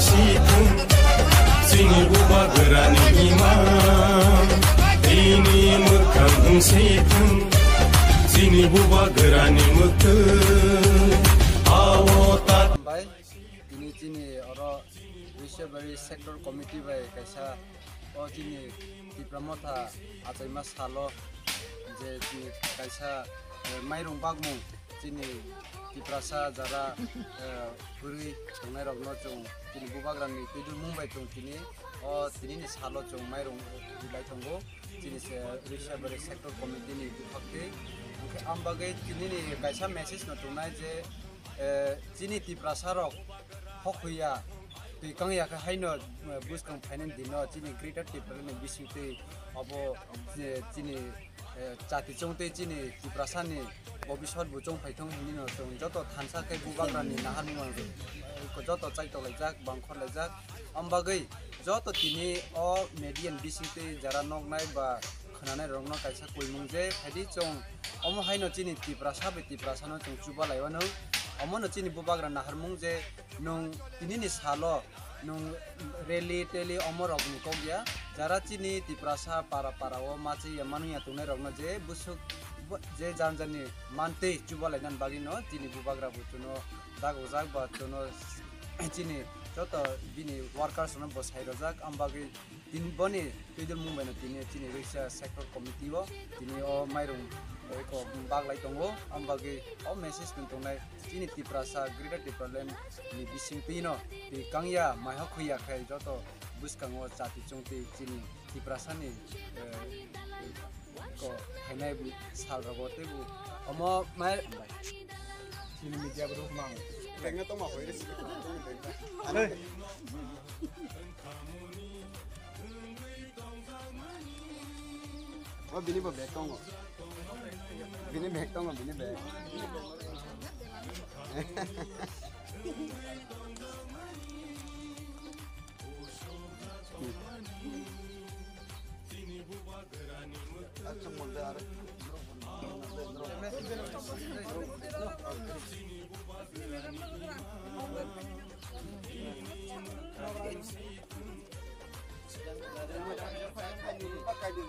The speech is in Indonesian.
situng Sini buba gerani imam Ini mekang situng Sini buba gerani mekang Awotat Baik, ini cini orang Risyabari Sector Committee baik kaisa oh cini di pramotha atai mas halo je cini kaisa mairung bagmu cini di prasa jara puri tungai rogno chung cini bubagran ni pidul mumbai chung cini oh cini ni halo chung mairung dilai tunggo cini se Risyabari Sector Committee ni bukakti ambagai cini ni kaisa message na tunai je cini di prasa rok hokuya tui kang ya ka haino bus kang finance dino cini greater people ni bisite abo cini chati chongte cini di prasani obishot buchong phaithong hini no chong joto thansa kai bubagrani nahar mung ko joto chaito laijak bangkhor laijak ambagai joto tini o median bisite jara nognai ba khananai rongno kaisa koimung je phaidi chong omo haino cini di prasa be di prasano chong chuba laiwano Omono cini bubagran nahar mung je nung tini ni salo nung rally teli omor ogni kogya jara cini di prasa para o maci yamanu ya tunai rogna je busuk je janjani mante chuba lainan bagino cini bubagra butuno dag ojak ba tuno cini joto bini workers no bosai rojak ambagi tin boni pidul mung bana tini cini Riksha Sector Committee bo tini o mairung ko baglai tongo ambagi o message kuntongnai cini ti prasa greater development ni bising pino ti kangya maha khuya khai joto buskango chati chungti cini ti prasa ni ko hainai sal rogote bu omo mai cini media bro mang lenga to ma hoire sik oh bini ba betong Bini bag tau nggak bini bag? Pakai di